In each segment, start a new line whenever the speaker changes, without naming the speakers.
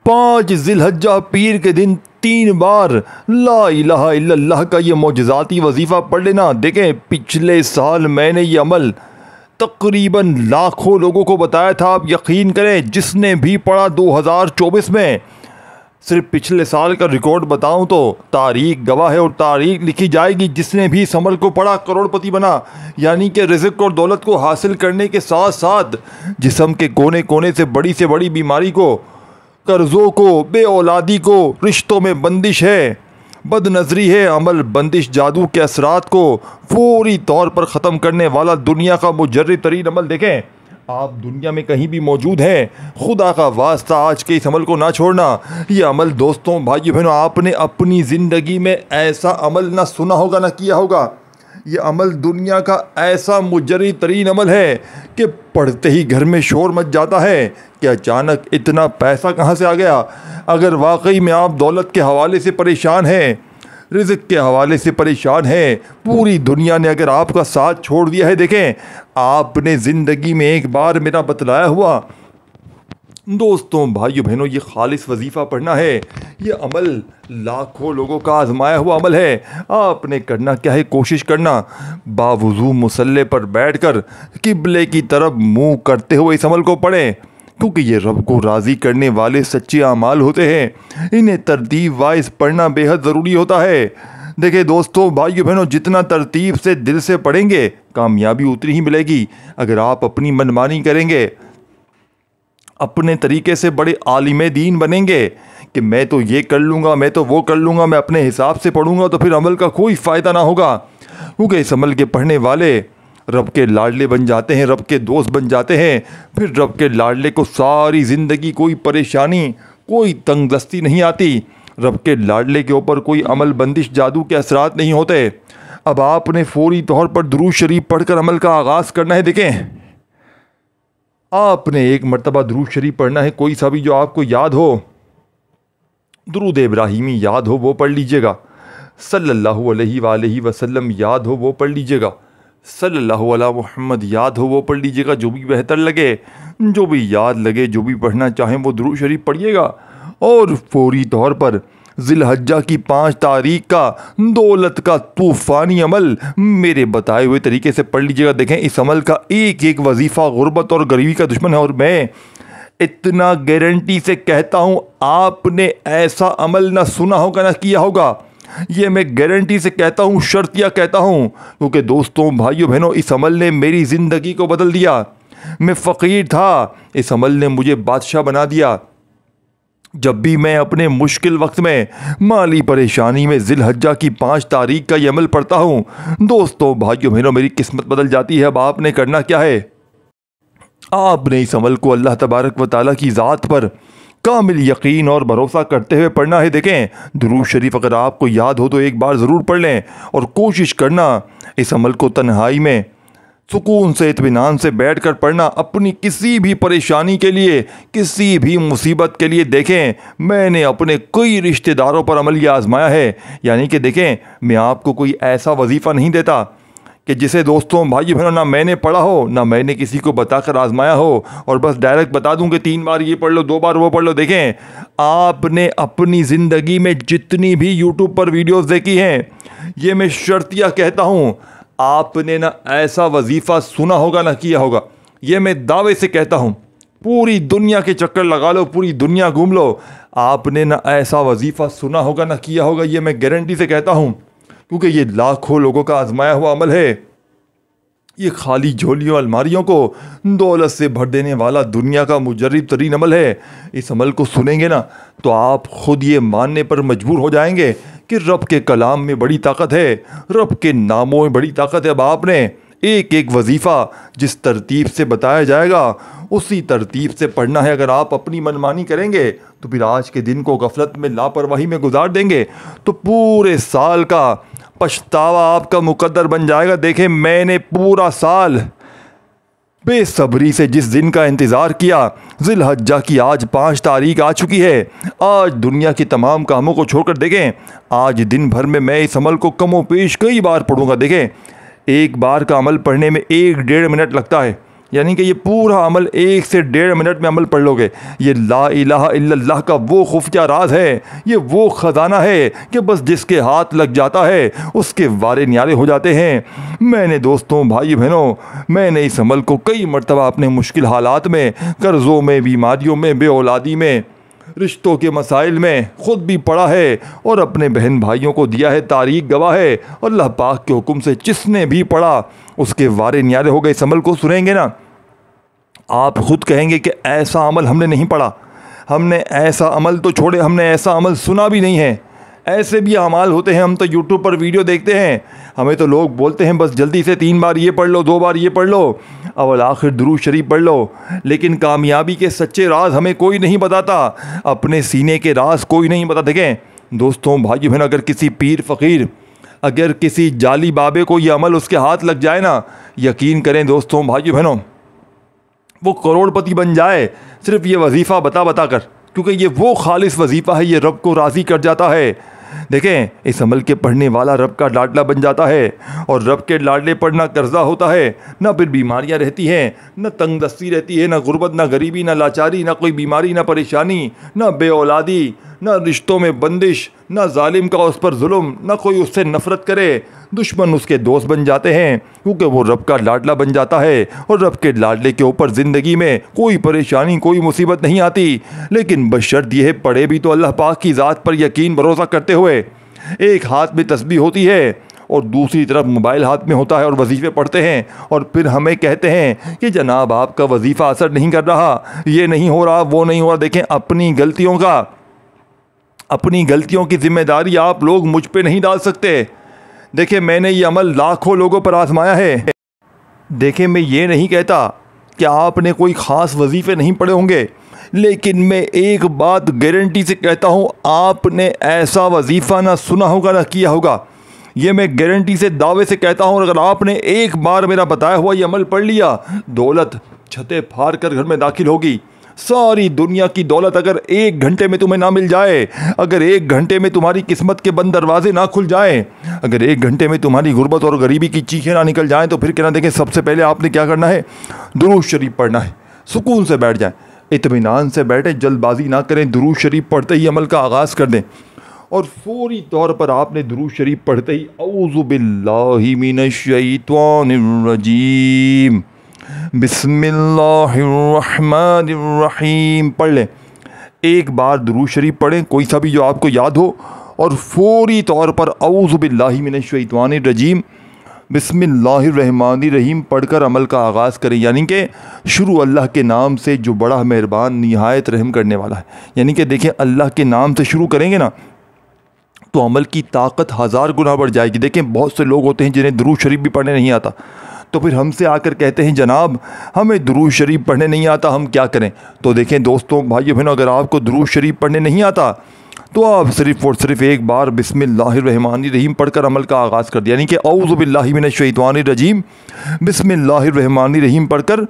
5 जिलहज्जा पीर के दिन 3 बार ला इलाहा इल्लल्लाह का ये मौजज़ाती वजीफ़ा पढ़ लेना। देखें, पिछले साल मैंने ये अमल तकरीबन लाखों लोगों को बताया था। आप यकीन करें, जिसने भी पढ़ा 2024 में, सिर्फ पिछले साल का रिकॉर्ड बताऊं तो तारीख गवाह है और तारीख लिखी जाएगी। जिसने भी इस अमल को पढ़ा करोड़पति बना, यानी कि रिज़्क़ और दौलत को हासिल करने के साथ साथ जिस्म के कोने कोने से बड़ी बीमारी को, कर्ज़ों को, बे औलादी को, रिश्तों में बंदिश है, बदनज़री है, अमल बंदिश जादू के असरात को फौरी तौर पर ख़त्म करने वाला दुनिया का मुजर्रिब तरीन अमल। देखें, आप दुनिया में कहीं भी मौजूद हैं, खुदा का वास्ता आज के इस अमल को ना छोड़ना। ये अमल दोस्तों, भाइयों बहनों, आपने अपनी ज़िंदगी में ऐसा अमल ना सुना होगा ना किया होगा। ये अमल दुनिया का ऐसा मुजर्रिब तरीन अमल है कि पढ़ते ही घर में शोर मच जाता है कि अचानक इतना पैसा कहाँ से आ गया। अगर वाकई में आप दौलत के हवाले से परेशान हैं, रिज़्क़ के हवाले से परेशान है, पूरी दुनिया ने अगर आपका साथ छोड़ दिया है, देखें, आपने ज़िंदगी में एक बार मेरा बतलाया हुआ दोस्तों, भाइयों बहनों, ये खालिस वजीफ़ा पढ़ना है। ये अमल लाखों लोगों का आजमाया हुआ अमल है। आपने करना क्या है, कोशिश करना बावुज़ू मुसल्ले पर बैठकर किबले की तरफ मुँह करते हुए इस अमल को पढ़ें, क्योंकि ये रब को राज़ी करने वाले सच्चे अमाल होते हैं। इन्हें तरतीब वाइज पढ़ना बेहद ज़रूरी होता है। देखिए दोस्तों, भाइयों बहनों, जितना तरतीब से दिल से पढ़ेंगे कामयाबी उतनी ही मिलेगी। अगर आप अपनी मनमानी करेंगे, अपने तरीके से बड़े आलिम दीन बनेंगे कि मैं तो ये कर लूँगा, मैं तो वो कर लूँगा, मैं अपने हिसाब से पढ़ूँगा, तो फिर अमल का कोई फ़ायदा ना होगा। क्योंकि इस अमल के पढ़ने वाले रब के लाडले बन जाते हैं, रब के दोस्त बन जाते हैं। फिर रब के लाडले को सारी ज़िंदगी कोई परेशानी, कोई तंगदस्ती नहीं आती। रब के लाडले के ऊपर कोई अमल बंदिश जादू के असरात नहीं होते। अब आपने फौरी तौर पर दुरूद शरीफ पढ़कर अमल का आगाज़ करना है। देखें, आपने एक मरतबा दुरूद शरीफ पढ़ना है, कोई सा भी जो आपको याद हो। दुरूद इब्राहिमी याद हो वो पढ़ लीजिएगा, सल्लल्लाहु अलैहि वसल्लम याद हो वो पढ़ लीजिएगा, सल्लल्लाहु अला मुहम्मद याद हो वो पढ़ लीजिएगा। जो भी बेहतर लगे, जो भी याद लगे, जो भी पढ़ना चाहें वो दुरूद शरीफ पढ़िएगा। और फौरी तौर पर जिलहज्जा की 5 तारीख का दौलत का तूफ़ानी अमल मेरे बताए हुए तरीके से पढ़ लीजिएगा। देखें, इस अमल का एक एक वजीफ़ा गुर्बत और गरीबी का दुश्मन है। और मैं इतना गारंटी से कहता हूँ, आपने ऐसा अमल ना सुना होगा ना किया होगा। ये मैं गारंटी से कहता हूँ, शर्तिया कहता हूँ, क्योंकि दोस्तों, भाइयों बहनों, इस अमल ने मेरी ज़िंदगी को बदल दिया। मैं फ़कीर था, इस अमल ने मुझे बादशाह बना दिया। जब भी मैं अपने मुश्किल वक्त में, माली परेशानी में जिलहज्जा की 5 तारीख का ये अमल पढ़ता हूँ, दोस्तों, भाइयों बहनों, मेरी किस्मत बदल जाती है। अब आपने करना क्या है, आपने इस अमल को अल्लाह तबारक व तआला की ज़ात पर कामिल यकीन और भरोसा करते हुए पढ़ना है। देखें, दुरूद शरीफ अगर आपको याद हो तो एक बार ज़रूर पढ़ लें और कोशिश करना इस अमल को तन्हाई में सुकून से, इत्मीनान से बैठकर पढ़ना। अपनी किसी भी परेशानी के लिए, किसी भी मुसीबत के लिए, देखें, मैंने अपने कई रिश्तेदारों पर अमल यह आजमाया है। यानी कि देखें, मैं आपको कोई ऐसा वजीफ़ा नहीं देता कि जिसे दोस्तों, भाई बहनों, ना मैंने पढ़ा हो, ना मैंने किसी को बताकर आजमाया हो, और बस डायरेक्ट बता दूं कि 3 बार ये पढ़ लो, 2 बार वो पढ़ लो। देखें, आपने अपनी ज़िंदगी में जितनी भी यूट्यूब पर वीडियोस देखी हैं, ये मैं शर्तिया कहता हूँ, आपने ना ऐसा वजीफ़ा सुना होगा ना किया होगा। ये मैं दावे से कहता हूँ, पूरी दुनिया के चक्कर लगा लो, पूरी दुनिया घूम लो, आपने ना ऐसा वजीफ़ा सुना होगा ना किया होगा। ये मैं गारंटी से कहता हूँ, क्योंकि ये लाखों लोगों का आजमाया हुआ अमल है। ये खाली झोलियों, अलमारियों को दौलत से भर देने वाला दुनिया का मुजर्रिब तरीन अमल है। इस अमल को सुनेंगे ना तो आप खुद ये मानने पर मजबूर हो जाएंगे कि रब के कलाम में बड़ी ताकत है, रब के नामों में बड़ी ताकत है। अब आपने एक एक वजीफ़ा जिस तरतीब से बताया जाएगा उसी तरतीब से पढ़ना है। अगर आप अपनी मनमानी करेंगे तो फिर आज के दिन को गफलत में, लापरवाही में गुजार देंगे तो पूरे साल का पछतावा आपका मुकद्दर बन जाएगा। देखें, मैंने पूरा साल बेसब्री से जिस दिन का इंतज़ार किया, जिलहज्जा की आज 5 तारीख आ चुकी है। आज दुनिया के तमाम कामों को छोड़कर देखें, आज दिन भर में मैं इस अमल को कमो पेश कई बार पढ़ूंगा। देखें, एक बार का अमल पढ़ने में 1-1.5 मिनट लगता है। यानी कि ये पूरा अमल 1 से 1.5 मिनट में अमल पढ़ लोगे। ये ला इलाहा इल्लल्लाह का वो खुफिया राज है, ये वो ख़जाना है कि बस जिसके हाथ लग जाता है उसके वारे न्यारे हो जाते हैं। मैंने दोस्तों, भाई बहनों, मैंने इस अमल को कई मरतबा अपने मुश्किल हालात में, कर्ज़ों में, बीमारियों में, बेऔलादी में, रिश्तों के मसाइल में ख़ुद भी पढ़ा है और अपने बहन भाइयों को दिया है। तारीख गवाह है, अल्लाह पाक के हुक्म से जिसने भी पढ़ा उसके वारे न्यारे हो गए। इस अमल को सुनेंगे ना, आप ख़ुद कहेंगे कि ऐसा अमल हमने नहीं पढ़ा, हमने ऐसा अमल तो छोड़े, हमने ऐसा अमल सुना भी नहीं है। ऐसे भी अमाल होते हैं, हम तो यूट्यूब पर वीडियो देखते हैं, हमें तो लोग बोलते हैं बस जल्दी से 3 बार ये पढ़ लो, 2 बार ये पढ़ लो, अव्वल आखिर दुरूद शरीफ पढ़ लो। लेकिन कामयाबी के सच्चे राज हमें कोई नहीं बताता, अपने सीने के राज कोई नहीं बता। देखें दोस्तों, भाई बहन, अगर किसी पीर फ़कीर, अगर किसी जाली बाबे को ये अमल उसके हाथ लग जाए ना, यकीन करें दोस्तों, भाई बहनों, वो करोड़पति बन जाए सिर्फ ये वजीफ़ा बता बता कर, क्योंकि ये वो खालिस वजीफ़ा है, ये रब को राज़ी कर जाता है। देखें, इस अमल के पढ़ने वाला रब का लाडला बन जाता है, और रब के लाडले पढ़ना कर्जा होता है। ना फिर बीमारियां रहती हैं, न तंगदस्ती रहती है, न गुर्बत, न गरीबी, न लाचारी, न कोई बीमारी, न परेशानी, न बेऔलादी, न रिश्तों में बंदिश, न जालिम का उस पर जुल्म, न कोई उससे नफ़रत करे। दुश्मन उसके दोस्त बन जाते हैं, क्योंकि वो रब का लाडला बन जाता है, और रब के लाडले के ऊपर ज़िंदगी में कोई परेशानी, कोई मुसीबत नहीं आती। लेकिन बशर्त यह पढ़े भी तो अल्लाह पाक की ज़ात पर यकीन भरोसा करते हुए। एक हाथ में तस्बीह होती है और दूसरी तरफ मोबाइल हाथ में होता है, और वजीफ़े पढ़ते हैं, और फिर हमें कहते हैं कि जनाब आपका वजीफ़ा असर नहीं कर रहा, ये नहीं हो रहा, वो नहीं हो रहा। देखें, अपनी गलतियों की जिम्मेदारी आप लोग मुझ पे नहीं डाल सकते। देखिए, मैंने ये अमल लाखों लोगों पर आजमाया है। देखिए, मैं ये नहीं कहता कि आपने कोई ख़ास वजीफ़े नहीं पढ़े होंगे, लेकिन मैं एक बात गारंटी से कहता हूँ, आपने ऐसा वजीफ़ा ना सुना होगा ना किया होगा। ये मैं गारंटी से दावे से कहता हूँ। अगर आपने एक बार मेरा बताया हुआ ये अमल पढ़ लिया, दौलत छतें फाड़ कर घर में दाखिल होगी। सारी दुनिया की दौलत अगर 1 घंटे में तुम्हें ना मिल जाए, अगर 1 घंटे में तुम्हारी किस्मत के बंद दरवाजे ना खुल जाएं, अगर 1 घंटे में तुम्हारी गुर्बत और गरीबी की चीखें ना निकल जाएं, तो फिर कहना, देखें, सबसे पहले आपने क्या करना है, दुरूद शरीफ पढ़ना है। सुकून से बैठ जाएं, इत्मीनान से बैठे, जल्दबाजी ना करें। दुरूद शरीफ पढ़ते ही अमल का आगाज़ कर दें, और फौरी तौर पर आपने दुरूद शरीफ पढ़ते ही औज़ु बिल्लाहि मिनश शैतानिर रजीम बिस्मिल्लाहिर्रहमानिर्रहीम पढ़ लें। एक बार दुरूद शरीफ पढ़ें, कोई सा भी जो आपको याद हो, और फौरी तौर पर औज़ु बिल्लाहि मिनश शैतानिर रजीम बिस्मिल्लाहिर्रहमानिर्रहीम पढ़कर अमल का आगाज़ करें। यानी कि शुरू अल्लाह के नाम से जो बड़ा मेहरबान निहायत रहम करने वाला है। यानी कि देखें, अल्लाह के नाम से शुरू करेंगे ना, तो अमल की ताकत 1000 गुना बढ़ जाएगी। देखें, बहुत से लोग होते हैं जिन्हें दुरूद शरीफ भी पढ़ने नहीं आता, तो फिर हमसे आकर कहते हैं, जनाब हमें दुरूद शरीफ पढ़ने नहीं आता, हम क्या करें। तो देखें दोस्तों, भाइयों बहनों, अगर आपको दुरूद शरीफ पढ़ने नहीं आता, तो आप सिर्फ़ और सिर्फ एक बार बिस्मिल्लाहिर्रहमानिर्रहीम पढ़कर अमल का आगाज़ कर दिया। यानी कि औज़ु बिल्लाहि मिनश शैतानिर रजीम बिस्मिल्लाहिर्रहमानिर्रहीम पढ़कर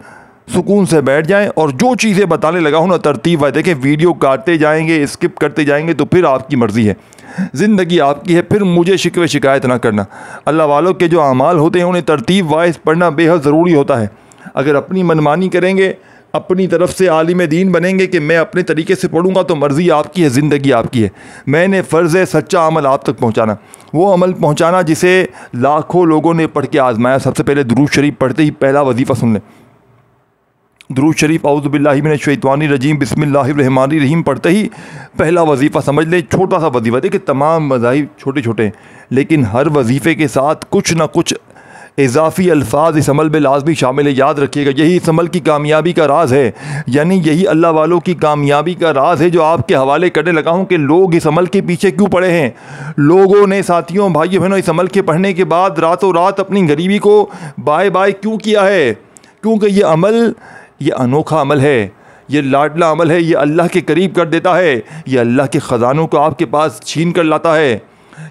सुकून से बैठ जाएं, और जो चीज़ें बताने लगा हूँ ना, तरतीब है। देखें, वीडियो काटते जाएंगे, स्किप करते जाएंगे, तो फिर आपकी मर्ज़ी है, ज़िंदगी आपकी है, फिर मुझे शिकवे शिकायत ना करना। अल्लाह वालों के जो अमाल होते हैं उन्हें तरतीब वाइज पढ़ना बेहद ज़रूरी होता है। अगर अपनी मनमानी करेंगे, अपनी तरफ से आलिम दीन बनेंगे कि मैं अपने तरीके से पढ़ूंगा, तो मर्ज़ी आपकी है, ज़िंदगी आपकी है। मैंने फ़र्ज़ है सच्चा अमल आप तक पहुंचाना, वो अमल पहुंचाना जिसे लाखों लोगों ने पढ़ के आजमाया। सबसे पहले दुरूद शरीफ पढ़ते ही पहला वजीफ़ा सुन लें। दुरूद शरीफ औज़ु बिल्लाहि मिनश शैतानिर रजीम बिस्मिल्लाहिर्रहमानिर्रहीम पढ़ते ही पहला वजीफ़ा समझ लें। छोटा सा वजीफ़ा, देखिए तमाम मज़ाहिब छोटे छोटे हैं, लेकिन हर वजीफ़े के साथ कुछ ना कुछ इजाफ़ी अल्फाज इस अमल में लाजमी शामिल है। याद रखिएगा, यही इस अमल की कामयाबी का राज है। यानी यही अल्लाह वालों की कामयाबी का राज है, जो आपके हवाले करने लगा हूँ कि लोग इस अमल के पीछे क्यों पड़े हैं। लोगों ने, साथियों, भाइयों बहनों, इस अमल के पढ़ने के बाद रातों रात अपनी गरीबी को बाय बाय क्यों किया है। क्योंकि ये अमल, ये अनोखा अमल है, ये लाडला अमल है, ये अल्लाह के करीब कर देता है, ये अल्लाह के ख़जानों को आपके पास छीन कर लाता है,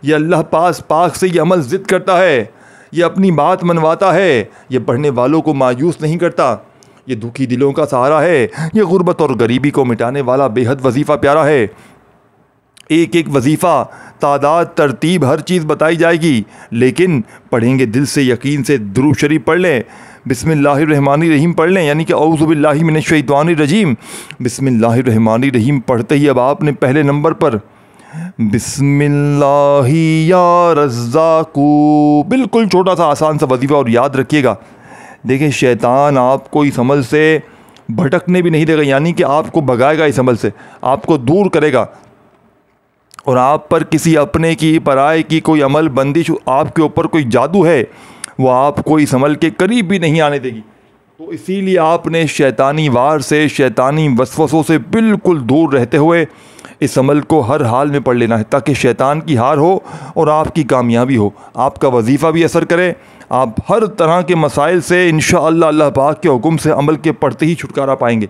ये अल्लाह पाक से ये अमल ज़िद करता है, ये अपनी बात मनवाता है, ये पढ़ने वालों को मायूस नहीं करता, ये दुखी दिलों का सहारा है, ये गुर्बत और गरीबी को मिटाने वाला बेहद वजीफ़ा प्यारा है। एक एक वजीफ़ा, तादाद, तरतीब, हर चीज़ बताई जाएगी, लेकिन पढ़ेंगे दिल से, यकीन से। दुरूद शरीफ पढ़ लें, बिस्मिल्लाहिर्रहमानिर्रहीम पढ़ लें, यानी कि औज़ु बिल्लाहि मिनश्शैतानिर्रजीम। बिस्मिल्लाहिर्रहमानिर्रहीम पढ़ते ही अब आपने पहले नंबर पर बिस्मिल्लाहि या रज़्ज़ाक़ू, बिल्कुल छोटा सा आसान सा वजीफ़ा। और याद रखिएगा, देखिए शैतान आपको इस अमल से भटकने भी नहीं देगा, यानी कि आपको भगाएगा इस अमल से, आपको दूर करेगा। और आप पर किसी अपने की पराए की कोई अमल बंदिश, आपके ऊपर कोई जादू है, वो आपको इस अमल के करीब भी नहीं आने देगी। तो इसीलिए आपने शैतानी वार से, शैतानी वसवसों से बिल्कुल दूर रहते हुए इस अमल को हर हाल में पढ़ लेना है, ताकि शैतान की हार हो और आपकी कामयाबी हो, आपका वजीफ़ा भी असर करे, आप हर तरह के मसाइल से इंशाअल्लाह अल्लाह पाक के हुक्म से अमल के पढ़ते ही छुटकारा पाएंगे।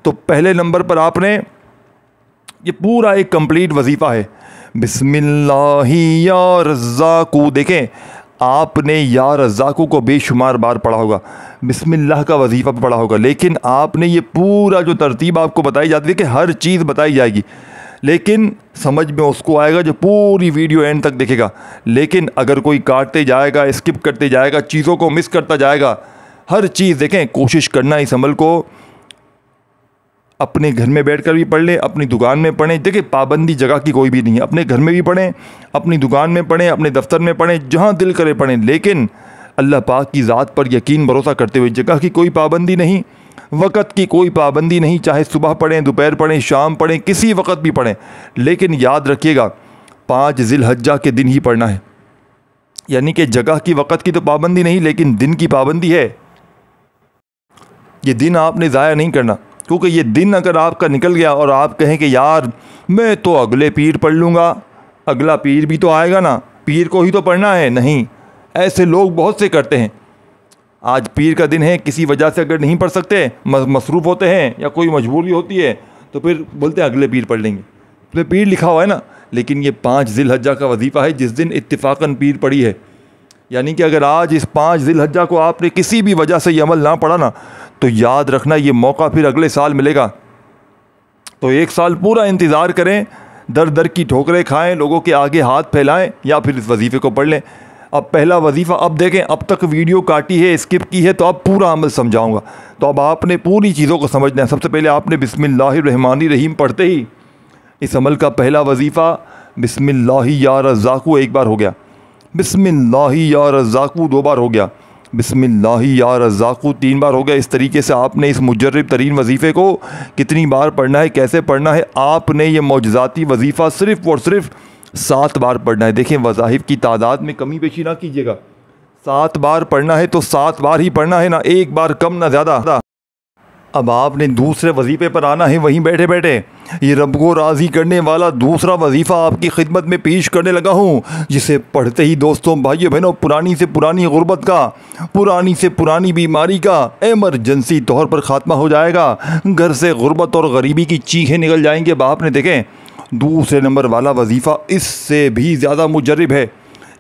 तो पहले नंबर पर आपने ये पूरा एक कंप्लीट वजीफ़ा है, बिस्मिल्लाहि या रज़्ज़ाक़ू। देखें, आपने या रज़्ज़ाक़ू को बेशुमार बार पढ़ा होगा, बिस्मिल्लाह का वजीफ़ा पढ़ा होगा, लेकिन आपने ये पूरा जो तरतीब आपको बताई जाती है कि हर चीज़ बताई जाएगी, लेकिन समझ में उसको आएगा जो पूरी वीडियो एंड तक देखेगा। लेकिन अगर कोई काटते जाएगा, स्किप करते जाएगा, चीज़ों को मिस करता जाएगा, हर चीज़ देखें, कोशिश करना इस अमल को अपने घर में बैठकर भी पढ़ लें, अपनी दुकान में पढ़ें। देखिए पाबंदी जगह की कोई भी नहीं है, अपने घर में भी पढ़ें, अपनी दुकान में पढ़ें, अपने दफ्तर में पढ़ें, जहाँ दिल करे पढ़ें, लेकिन अल्लाह पाक की ज़ात पर यकीन भरोसा करते हुए। जगह की कोई पाबंदी नहीं, वक़्त की कोई पाबंदी नहीं, चाहे सुबह पढ़ें, दोपहर पढ़ें, शाम पढ़ें, किसी वक़्त भी पढ़ें, लेकिन याद रखिएगा 5 ज़िलहज्जा के दिन ही पढ़ना है। यानी कि जगह की, वक़्त की तो पाबंदी नहीं, लेकिन दिन की पाबंदी है। ये दिन आपने ज़ाया नहीं करना, क्योंकि ये दिन अगर आपका निकल गया और आप कहें कि यार मैं तो अगले पीर पढ़ लूँगा, अगला पीर भी तो आएगा ना, पीर को ही तो पढ़ना है, नहीं, ऐसे लोग बहुत से करते हैं। आज पीर का दिन है, किसी वजह से अगर नहीं पढ़ सकते, मसरूफ़ होते हैं या कोई मजबूरी होती है, तो फिर बोलते हैं अगले पीर पढ़ लेंगे। तो पीर लिखा हुआ है ना, लेकिन ये 5 ज़िलहज्जा का वजीफ़ा है जिस दिन इत्तिफ़ाक़न पीर पड़ी है। यानी कि अगर आज इस 5 ज़िलहज्जा को आपने किसी भी वजह से ये अमल ना पढ़ा ना, तो याद रखना ये मौका फिर अगले साल मिलेगा। तो 1 साल पूरा इंतज़ार करें, दर दर की ठोकरें खाएं, लोगों के आगे हाथ फैलाएं, या फिर इस वजीफ़े को पढ़ लें। अब पहला वजीफ़ा, अब देखें, अब तक वीडियो काटी है, स्किप की है, तो अब पूरा अमल समझाऊंगा। तो अब आपने पूरी चीज़ों को समझना है। सबसे पहले आपने बिस्मिल्लाहिर्रहमानिर्रहीम पढ़ते ही इस अमल का पहला वजीफ़ा बिस्मिल्लाहि या रज़्ज़ाक़ू 1 बार हो गया, बिस्मिल्लाहि या रज़्ज़ाक़ू 2 बार हो गया, बिस्मिल्लाहि या रज़्ज़ाक़ू 3 बार हो गया। इस तरीके से आपने इस मुजर्रब तरीन वजीफ़े को कितनी बार पढ़ना है, कैसे पढ़ना है, आपने ये मौजज़ाती वजीफ़ा सिर्फ़ और सिर्फ 7 बार पढ़ना है। देखें, वज़ाइफ की तादाद में कमी पेशी ना कीजिएगा, 7 बार पढ़ना है तो 7 बार ही पढ़ना है ना, 1 बार कम ना ज़्यादा। अब आपने दूसरे वजीफ़े पर आना है, वहीं बैठे बैठे ये रब को राज़ी करने वाला दूसरा वजीफ़ा आपकी खिदमत में पेश करने लगा हूँ, जिसे पढ़ते ही दोस्तों, भाइयों बहनों, पुरानी से पुरानी गुर्बत का, पुरानी से पुरानी बीमारी का एमरजेंसी तौर पर ख़ात्मा हो जाएगा। घर से गुर्बत और गरीबी की चीखें निकल जाएंगे। अब आपने देखें दूसरे नंबर वाला वजीफ़ा इससे भी ज़्यादा मुजर्रब है।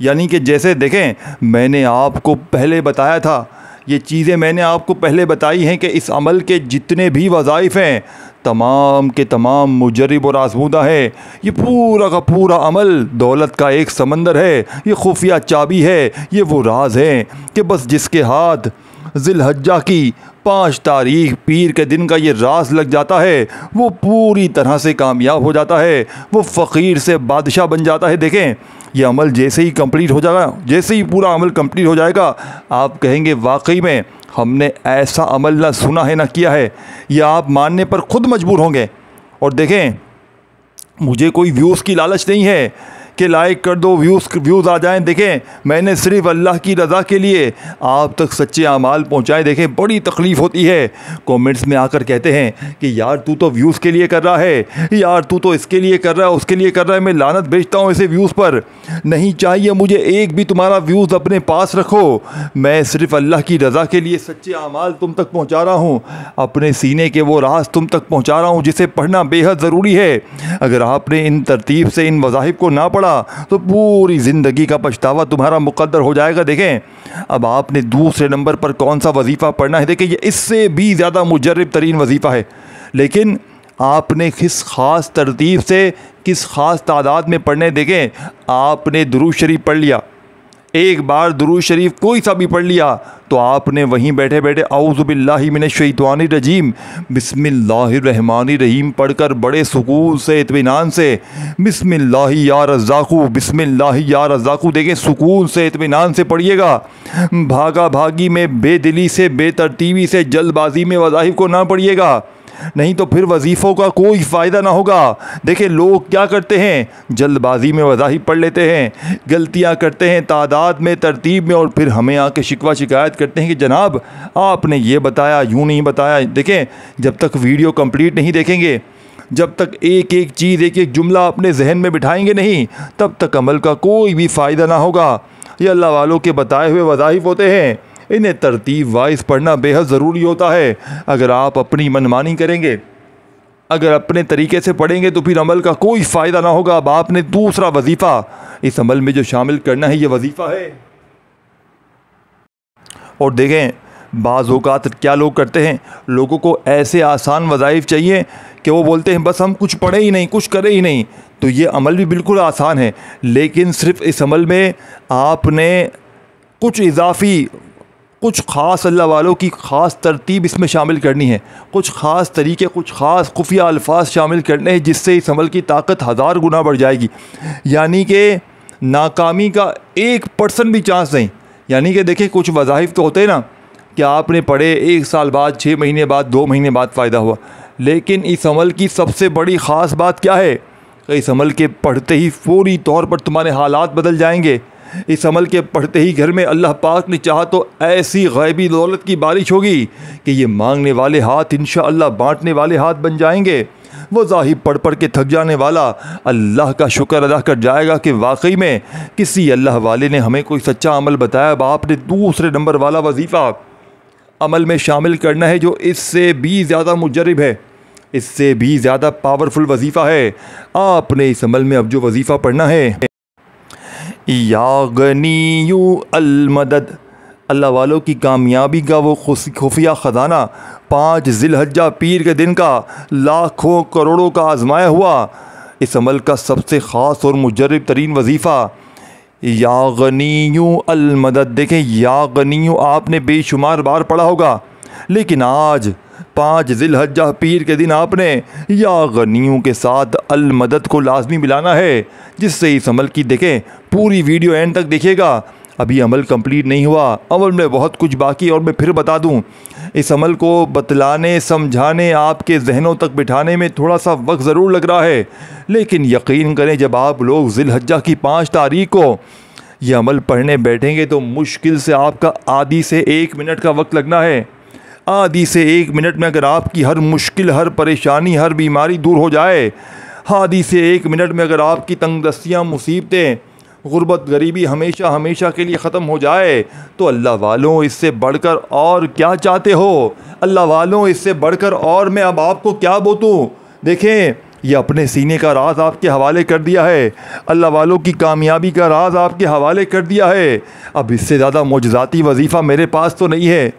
यानी कि जैसे देखें, मैंने आपको पहले बताया था, ये चीज़ें मैंने आपको पहले बताई हैं कि इस अमल के जितने भी वज़ाइफ़ हैं तमाम के तमाम मुजर्रब और आज़मूदा है। ये पूरा का पूरा अमल दौलत का एक समंदर है, ये खुफिया चाबी है, ये वो राज है कि बस जिसके हाथ ज़िलहज्जा की 5 तारीख पीर के दिन का ये राज लग जाता है, वो पूरी तरह से कामयाब हो जाता है, वो फ़कीर से बादशाह बन जाता है। देखें, ये अमल जैसे ही कंप्लीट हो जाएगा, जैसे ही पूरा अमल कंप्लीट हो जाएगा, आप कहेंगे वाकई में हमने ऐसा अमल ना सुना है ना किया है। ये आप मानने पर ख़ुद मजबूर होंगे। और देखें, मुझे कोई व्यूज़ की लालच नहीं है कि लाइक कर दो, व्यूज़ आ जाएं। देखें, मैंने सिर्फ अल्लाह की रज़ा के लिए आप तक सच्चे अमाल पहुँचाए। देखें, बड़ी तकलीफ़ होती है, कमेंट्स में आकर कहते हैं कि यार तू तो व्यूज़ के लिए कर रहा है, यार तू तो इसके लिए कर रहा है, उसके लिए कर रहा है, मैं लानत भेजता हूँ ऐसे व्यूज़ पर। नहीं चाहिए मुझे एक भी तुम्हारा व्यूज़ अपने पास रखो, मैं सिर्फ अल्लाह की रज़ा के लिए सच्चे अमाल तुम तक पहुँचा रहा हूँ, अपने सीने के वो राज तुम तक पहुँचा रहा हूँ जिसे पढ़ना बेहद ज़रूरी है। अगर आपने इन तरतीब से इन वज़ाइफ को ना पढ़ा तो पूरी ज़िंदगी का पछतावा तुम्हारा मुक़द्दर हो जाएगा। देखें, अब आपने दूसरे नंबर पर कौन सा वजीफ़ा पढ़ना है। देखिए, ये इससे भी ज़्यादा मुजर्रब तरीन वजीफ़ा है, लेकिन आपने किस ख़ास तरतीब से, किस ख़ास तादाद में पढ़ने। देखें, आपने दुरूद शरीफ पढ़ लिया, एक बार दुरूद शरीफ कोई सा भी पढ़ लिया तो आपने वहीं बैठे बैठे औज़ु बिल्लाहि मिनश शैतानिर रजीम बिस्मिल्लाहिर रहमानिर रहीम पढ़कर बड़े सुकून से, इत्मीनान से बिस्मिल्लाहि या रज़्ज़ाक़ु, बिस्मिल्लाहि या रज़्ज़ाक़ु, देखें सुकून से, इत्मीनान से पढ़िएगा। भागा भागी में, बेदिली से, बेतरतीबी से, जल्दबाजी में वज़ाइफ को ना पढ़िएगा, नहीं तो फिर वजीफ़ों का कोई फ़ायदा ना होगा। देखिए लोग क्या करते हैं, जल्दबाजी में वज़ाइफ पढ़ लेते हैं, गलतियां करते हैं तादाद में, तरतीब में, और फिर हमें आके शिकवा शिकायत करते हैं कि जनाब आपने ये बताया, यूँ नहीं बताया। देखें जब तक वीडियो कंप्लीट नहीं देखेंगे, जब तक एक एक चीज़, एक एक जुमला अपने जहन में बिठाएंगे नहीं, तब तक अमल का कोई भी फ़ायदा ना होगा। ये अल्लाह वालों के बताए हुए वज़ाइफ होते हैं, इन्हें तरतीब वाइज पढ़ना बेहद ज़रूरी होता है। अगर आप अपनी मनमानी करेंगे, अगर अपने तरीके से पढ़ेंगे तो फिर अमल का कोई फ़ायदा ना होगा। अब आपने दूसरा वजीफ़ा इस अमल में जो शामिल करना है, ये वजीफ़ा है। और देखें बाज़ औक़ात क्या लोग करते हैं, लोगों को ऐसे आसान वज़ाइफ चाहिए कि वो बोलते हैं बस हम कुछ पढ़े ही नहीं, कुछ करें ही नहीं। तो ये अमल भी बिल्कुल आसान है, लेकिन सिर्फ़ इस अमल में आपने कुछ इजाफ़ी, कुछ ख़ास अल्लाह वालों की ख़ास तरतीब इसमें शामिल करनी है, कुछ ख़ास तरीके, कुछ ख़ास खुफिया अल्फाज शामिल करने हैं, जिससे इस अमल की ताकत 1000 गुना बढ़ जाएगी। यानी कि नाकामी का 1% भी चांस नहीं। यानी कि देखिए कुछ वज़ाइफ तो होते हैं ना कि आपने पढ़े, 1 साल बाद, 6 महीने बाद, 2 महीने बाद फ़ायदा हुआ, लेकिन इस अमल की सबसे बड़ी ख़ास बात क्या है, इस अमल के पढ़ते ही फौरी तौर पर तुम्हारे हालात बदल जाएंगे। इस अमल के पढ़ते ही घर में अल्लाह पाक ने चाहा तो ऐसी गैबी दौलत की बारिश होगी कि ये मांगने वाले हाथ इंशाअल्लाह बांटने वाले हाथ बन जाएंगे। वो ज़ाहिब पढ़ पढ़ के थक जाने वाला अल्लाह का शुक्र अदा कर जाएगा कि वाकई में किसी अल्लाह वाले ने हमें कोई सच्चा अमल बताया। अब आपने दूसरे नंबर वाला वजीफ़ा अमल में शामिल करना है, जो इससे भी ज़्यादा मुजरब है, इससे भी ज़्यादा पावरफुल वजीफ़ा है। आपने इस अमल में अब जो वजीफ़ा पढ़ना है, या गनीयु अल मदद, अल्लाह वालों की कामयाबी का वो खुफिया ख़जाना 5 ज़िलहज्जा पीर के दिन का लाखों करोड़ों का आजमाया हुआ इस अमल का सबसे ख़ास और मुजरब तरीन वजीफ़ा या गनीयु अल मदद। देखें या गनीयु आपने बेशुमार बार पढ़ा होगा, लेकिन आज 5 ज़िलहज्जा पीर के दिन आपने या गनीयों के साथ अल मदद को लाजमी मिलाना है, जिससे इस अमल की देखें पूरी वीडियो एंड तक देखिएगा। अभी अमल कंप्लीट नहीं हुआ, अमल में बहुत कुछ बाकी। और मैं फिर बता दूं, इस अमल को बतलाने, समझाने, आपके जहनों तक बिठाने में थोड़ा सा वक्त ज़रूर लग रहा है, लेकिन यकीन करें जब आप लोग ज़िलहज्जा की 5 तारीख को ये अमल पढ़ने बैठेंगे तो मुश्किल से आपका आधी से 1 मिनट का वक्त लगना है। आधी से 1 मिनट में अगर आपकी हर मुश्किल, हर परेशानी, हर बीमारी दूर हो जाए, आधी से 1 मिनट में अगर आपकी तंगदस्तियाँ, मुसीबतें, गुर्बत, गरीबी हमेशा हमेशा के लिए ख़त्म हो जाए, तो अल्लाह वालों इससे बढ़कर और क्या चाहते हो? अल्लाह वालों इससे बढ़कर और मैं अब आपको क्या बोतूँ? देखें ये अपने सीने का राज आपके हवाले कर दिया है, अल्लाह वालों की कामयाबी का राज आपके हवाले कर दिया है। अब इससे ज़्यादा मोजज़ाती वजीफ़ा मेरे पास तो नहीं है।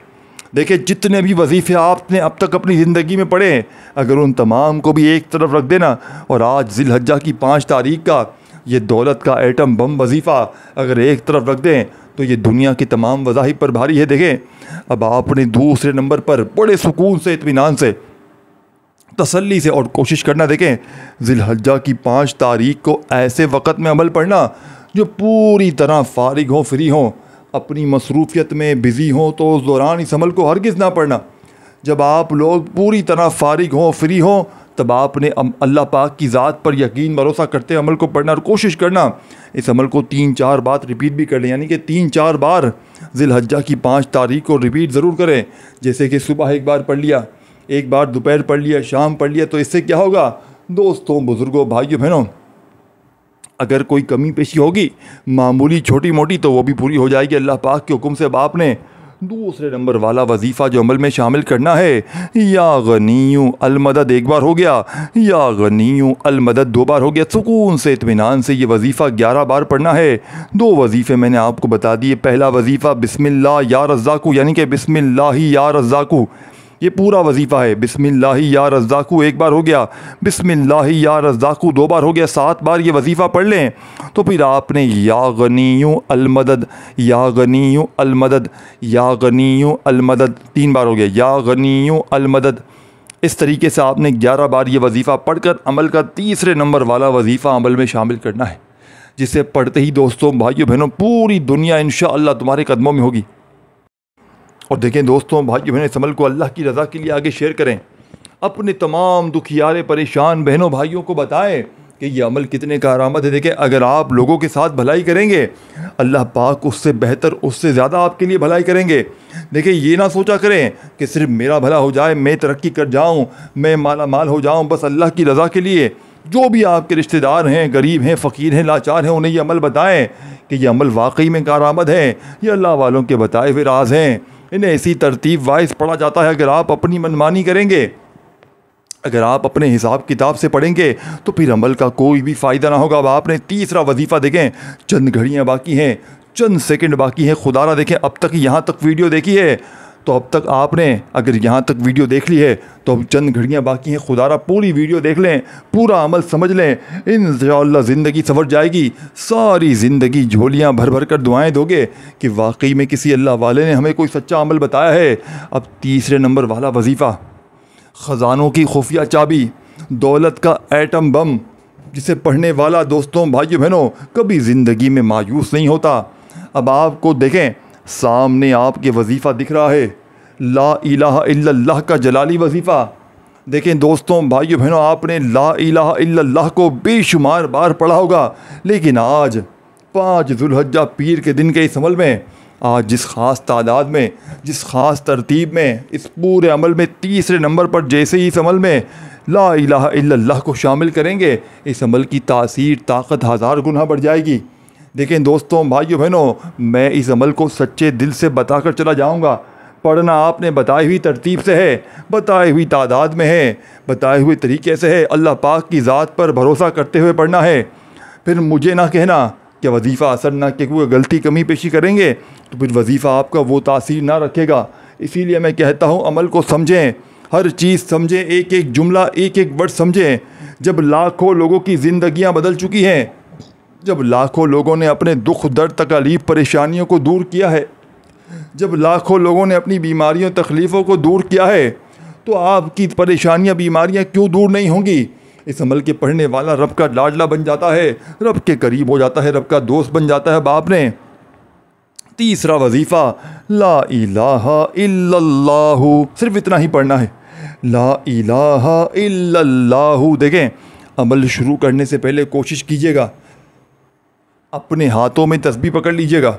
देखिए जितने भी वजीफ़े आपने अब तक अपनी ज़िंदगी में पढ़े, अगर उन तमाम को भी एक तरफ रख देना और आज ज़िलहज्जा की 5 तारीख का ये दौलत का एटम बम वजीफ़ा अगर एक तरफ रख दें तो ये दुनिया की तमाम वज़ाइफ पर भारी है। देखें अब आपने दूसरे नंबर पर बड़े सुकून से, इत्मीनान से, तसल्ली से और कोशिश करना, देखें ज़िलहज्जा की 5 तारीख को ऐसे वक़्त में अमल पढ़ना जो पूरी तरह फारिग हो, फ्री हो, अपनी मसरूफ़ियत में बिज़ी हो, तो उस दौरान इस अमल को हरगिज़ ना पढ़ना। जब आप लोग पूरी तरह फारिग हो, फ्री हो, तब आपने अल्लाह पाक की ज़ात पर यकीन भरोसा करते अमल को पढ़ना और कोशिश करना इस अमल को 3-4 बार रिपीट भी कर लें, यानी कि 3-4 बार ज़िलहज्जा की 5 तारीख को रिपीट ज़रूर करें। जैसे कि सुबह एक बार पढ़ लिया, एक बार दोपहर पढ़ लिया, शाम पढ़ लिया, तो इससे क्या होगा दोस्तों, बुज़ुर्गों, भाइयों बहनों, अगर कोई कमी पेशी होगी मामूली छोटी मोटी तो वो भी पूरी हो जाएगी अल्लाह पाक के हुक्म से। अब आपने दूसरे नंबर वाला वजीफ़ा जो अमल में शामिल करना है, या गनीयु अल मदद एक बार हो गया, या गनीयु अल मदद 2 बार हो गया। सुकून से, इत्मीनान से ये वजीफ़ा 11 बार पढ़ना है। 2 वजीफ़े मैंने आपको बता दिए। पहला वजीफ़ा बिस्मिल्लाह या रज़्ज़ाक़ु, यानी कि बिस्मिल्लाहि या रज़्ज़ाक़ु, ये पूरा वजीफ़ा है। बिस्मिल्लाहि या रज़्ज़ाक़ु एक बार हो गया, बिस्मिल्लाहि या रज़्ज़ाक़ु 2 बार हो गया, 7 बार ये वजीफ़ा पढ़ लें। तो फिर आपने या गनिय्यु अल मदद, या गनिय्यु अल मदद, या गनिय्यु अल मदद 3 बार हो गया, या गनिय्यु अल मदद। इस तरीके से आपने 11 बार ये वजीफ़ा पढ़कर अमल का तीसरे नंबर वाला वजीफ़ा अमल में शामिल करना है, जिसे पढ़ते ही दोस्तों भाइयों बहनों पूरी दुनिया इंशाअल्लाह तुम्हारे कदमों में होगी। और देखें दोस्तों भाइयों बहनों, इस अमल को अल्लाह की रज़ा के लिए आगे शेयर करें, अपने तमाम दुखियारे परेशान बहनों भाइयों को बताएं कि ये अमल कितने कारआमद है। देखें, अगर आप लोगों के साथ भलाई करेंगे, अल्लाह पाक उससे बेहतर, उससे ज़्यादा आपके लिए भलाई करेंगे। देखें, ये ना सोचा करें कि सिर्फ मेरा भला हो जाए, मैं तरक्की कर जाऊँ, मैं माला माल हो जाऊँ, बस अल्लाह की रज़ा के लिए। जो भी आपके रिश्तेदार हैं, गरीब हैं, फ़कीर हैं, लाचार हैं, उन्हें ये अमल बताएं कि ये अमल वाकई में कारआमद है, ये अल्लाह वालों के बताए हुए राज हैं। इन्हें इसी तरतीब वाइज पढ़ा जाता है। अगर आप अपनी मनमानी करेंगे, अगर आप अपने हिसाब किताब से पढ़ेंगे, तो फिर अमल का कोई भी फ़ायदा ना होगा। अब आपने तीसरा वजीफ़ा देखें, चंद घड़ियाँ बाकी हैं, चंद सेकंड बाकी हैं। खुदारा देखें, अब तक यहाँ तक वीडियो देखी है, तो अब तक आपने अगर यहाँ तक वीडियो देख ली है, तो अब चंद घड़ियाँ बाकी हैं। खुदारा पूरी वीडियो देख लें, पूरा अमल समझ लें, इंशाअल्लाह ज़िंदगी संवर जाएगी। सारी ज़िंदगी झोलियाँ भर भर कर दुआएँ दोगे कि वाकई में किसी अल्लाह वाले ने हमें कोई सच्चा अमल बताया है। अब तीसरे नंबर वाला वजीफ़ा, ख़जानों की खुफिया चाबी, दौलत का एटम बम, जिसे पढ़ने वाला दोस्तों भाइयों बहनों कभी ज़िंदगी में मायूस नहीं होता। अब आपको देखें, सामने आपके वजीफ़ा दिख रहा है, ला इलाहा इल्लल्लाह का जलाली वजीफ़ा। देखें दोस्तों भाइयों बहनों, आपने ला इलाहा इल्लल्लाह को बेशुमार बार पढ़ा होगा, लेकिन आज 5 ज़ुल्हज्जा पीर के दिन के इस अमल में, आज जिस ख़ास तादाद में, जिस ख़ास तरतीब में, इस पूरे अमल में तीसरे नंबर पर जैसे ही इस अमल में ला इलाहा इल्लल्लाह को शामिल करेंगे, इस अमल की तासीर ताकत 1000 गुना बढ़ जाएगी। देखें दोस्तों भाइयों बहनों, मैं इस अमल को सच्चे दिल से बताकर चला जाऊंगा। पढ़ना आपने बताई हुई तरतीब से है, बताई हुई तादाद में है, बताए हुए तरीके से है, अल्लाह पाक की ज़ात पर भरोसा करते हुए पढ़ना है। फिर मुझे ना कहना कि वजीफ़ा असर ना, कि कोई गलती कमी पेशी करेंगे तो फिर वजीफ़ा आपका वो तासीर ना रखेगा। इसीलिए मैं कहता हूँ, अमल को समझें, हर चीज़ समझें, एक एक जुमला, एक एक वर्ड समझें। जब लाखों लोगों की ज़िंदगियाँ बदल चुकी हैं, जब लाखों लोगों ने अपने दुख दर्द तकलीफ़ परेशानियों को दूर किया है, जब लाखों लोगों ने अपनी बीमारियों तकलीफ़ों को दूर किया है, तो आपकी परेशानियाँ बीमारियाँ क्यों दूर नहीं होंगी। इस अमल के पढ़ने वाला रब का लाडला बन जाता है, रब के करीब हो जाता है, रब का दोस्त बन जाता है। बाप ने तीसरा वजीफ़ा ला इलाहा इल्लल्लाहु, सिर्फ इतना ही पढ़ना है, ला इलाहा इल्लल्लाहु। देखें, अमल शुरू करने से पहले कोशिश कीजिएगा, अपने हाथों में तस्बीह पकड़ लीजिएगा,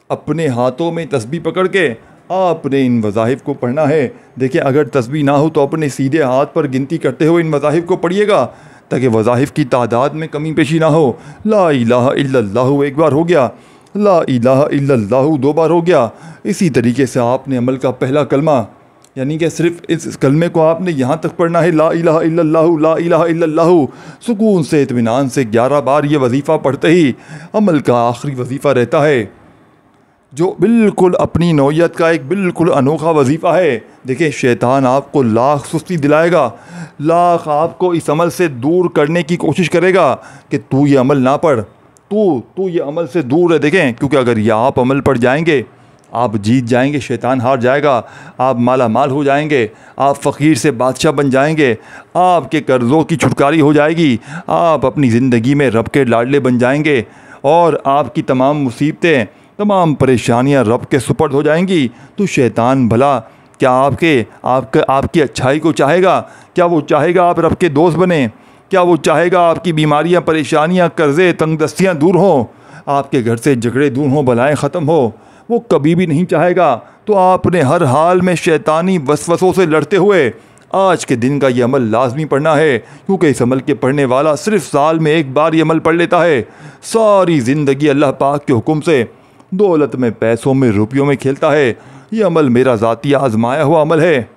अपने हाथों में तस्बीह पकड़ के आपने इन वज़ाहिफ़ को पढ़ना है। देखिए, अगर तस्बीह ना हो तो अपने सीधे हाथ पर गिनती करते हुए इन वज़ाहिफ़ को पढ़िएगा, ताकि वज़ाहिफ़ की तादाद में कमी पेशी ना हो। ला इलाहा इल्लल्लाहु एक बार हो गया, ला इलाहा इल्लल्लाहु 2 बार हो गया। इसी तरीके से आपने अमल का पहला कलमा, यानी कि सिर्फ इस कलमे को आपने यहाँ तक पढ़ना है, ला इलाहा इल्लल्लाहु, ला इलाहा इल्लल्लाहु, सुकून से इत्मीनान से 11 बार ये वजीफ़ा पढ़ते ही अमल का आखिरी वजीफ़ा रहता है, जो बिल्कुल अपनी नौइयत का एक बिल्कुल अनोखा वजीफ़ा है। देखिए, शैतान आपको लाख सुस्ती दिलाएगा, लाख आपको इस अमल से दूर करने की कोशिश करेगा कि तू ये अमल ना पढ़, तू ये अमल से दूर है। देखें, क्योंकि अगर ये आप अमल पढ़ जाएंगे, आप जीत जाएंगे, शैतान हार जाएगा, आप माला माल हो जाएंगे, आप फ़कीर से बादशाह बन जाएंगे, आपके कर्ज़ों की छुटकारी हो जाएगी, आप अपनी ज़िंदगी में रब के लाडले बन जाएंगे, और आपकी तमाम मुसीबतें, तमाम परेशानियां रब के सुपर्द हो जाएंगी। तो शैतान भला क्या आपकी अच्छाई को चाहेगा? क्या वो चाहेगा आप रब के दोस्त बने? क्या वो चाहेगा आपकी बीमारियां, परेशानियां, कर्ज़े, तंगदस्तियां दूर हों, आपके घर से झगड़े दूर हों, बलाएं ख़त्म हो? वो कभी भी नहीं चाहेगा। तो आपने हर हाल में शैतानी वसवसों से लड़ते हुए आज के दिन का ये अमल लाजमी पढ़ना है, क्योंकि इस अमल के पढ़ने वाला सिर्फ साल में एक बार ये अमल पढ़ लेता है, सारी ज़िंदगी अल्लाह पाक के हुक्म से दौलत में, पैसों में, रुपयों में खेलता है। ये अमल मेरा ज़ाती आजमाया हुआ अमल है।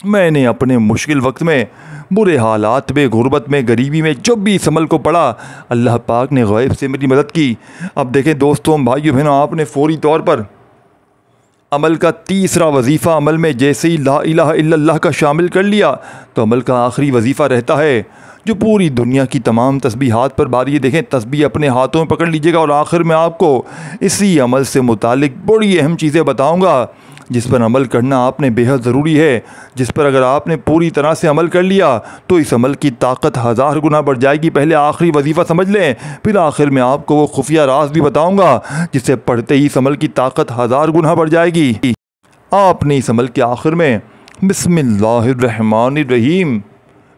मैंने अपने मुश्किल वक्त में, बुरे हालात में, गुर्बत में, गरीबी में जब भी इस अमल को पढ़ा, अल्लाह पाक ने गैब से मेरी मदद की। अब देखें दोस्तों, भाइयों बहनों, आपने फ़ौरी तौर पर अमल का तीसरा वजीफ़ा अमल में जैसे ही ला इलाहा इल्लल्लाह का शामिल कर लिया तो अमल का आखिरी वजीफ़ा रहता है जो पूरी दुनिया की तमाम तस्बीहात पर बारी। देखें, तस्बीह अपने हाथों में पकड़ लीजिएगा और आखिर में आपको इसी अमल से मुतालिक बड़ी अहम चीज़ें बताऊँगा जिस पर अमल करना आपने बेहद ज़रूरी है, जिस पर अगर आपने पूरी तरह से अमल कर लिया तो इस अमल की ताकत 1000 गुना बढ़ जाएगी। पहले आखिरी वजीफ़ा समझ लें, फिर आखिर में आपको वो खुफिया राज भी बताऊंगा जिसे पढ़ते ही इस अमल की ताकत 1000 गुना बढ़ जाएगी। आपने इस अमल के आखिर में बिस्मिल्लाहिर्रहमानिर्रहीम,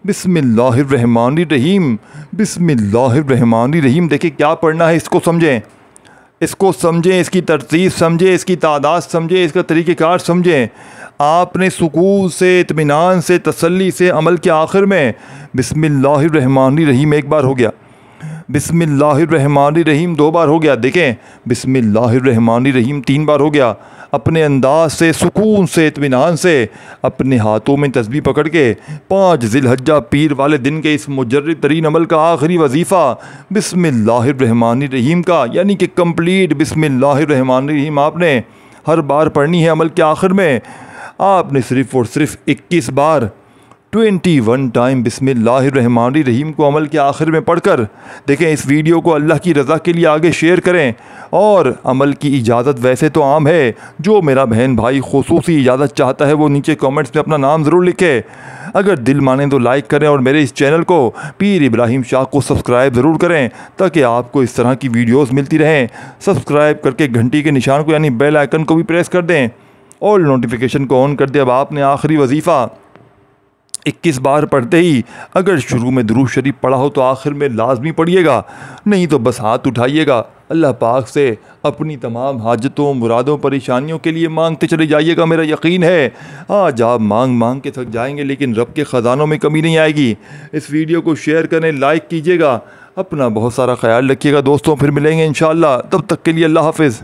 बिस्मिल्लाहिर्रहमानिर्रहीम, बिस्मिल्लाहिर्रहमानिर्रहीम, देखिए क्या पढ़ना है, इसको समझें, इसकी तरतीब समझें, इसकी तादाद समझें, इसका तरीक़ेकार समझें। आपने सुकून से, इत्मीनान से, तसल्ली से अमल के आखिर में बिस्मिल्लाहिर्रहमानिर्रहीम एक बार हो गया, बिस्मिल्लाहिर्रहमानिर्रहीम 2 बार हो गया, देखें बिस्मिल्लाहिर्रहमानिर्रहीम 3 बार हो गया। अपने अंदाज से, सुकून से, इत्मीनान से अपने हाथों में तस्बीह पकड़ के 5 ज़िलहज्जा पीर वाले दिन के इस मुजर्रद तरीन अमल का आखिरी वजीफ़ा बिस्मिल्लाहिर्रहमानिर्रहीम का, यानी कि कंप्लीट बिस्मिल्लाहिर्रहमानिर्रहीम आपने हर बार पढ़नी है। अमल के आखिर में आपने सिर्फ़ और सिर्फ 21 बार 21 टाइम बिस्मिल्लाहिर्रहमानिर्रहीम को अमल के आखिर में पढ़कर देखें। इस वीडियो को अल्लाह की रज़ा के लिए आगे शेयर करें और अमल की इजाज़त वैसे तो आम है, जो मेरा बहन भाई खुसूसी इजाज़त चाहता है वो नीचे कमेंट्स में अपना नाम ज़रूर लिखे। अगर दिल माने तो लाइक करें और मेरे इस चैनल को पीर इब्राहिम शाह को सब्सक्राइब ज़रूर करें ताकि आपको इस तरह की वीडियोज़ मिलती रहें। सब्सक्राइब करके घंटी के निशान को यानी बेल आइकन को भी प्रेस कर दें और नोटिफिकेशन को ऑन कर दें। अब आपने आखिरी वजीफ़ा 21 बार पढ़ते ही अगर शुरू में दुरूद शरीफ पढ़ा हो तो आखिर में लाजमी पढ़िएगा, नहीं तो बस हाथ उठाइएगा, अल्लाह पाक से अपनी तमाम हाजतों, मुरादों, परेशानियों के लिए मांगते चले जाइएगा। मेरा यकीन है आज आप मांग के थक जाएंगे लेकिन रब के ख़जानों में कमी नहीं आएगी। इस वीडियो को शेयर करें, लाइक कीजिएगा, अपना बहुत सारा ख्याल रखिएगा दोस्तों। फिर मिलेंगे इंशाअल्लाह, तब तक के लिए अल्लाह हाफ़िज़।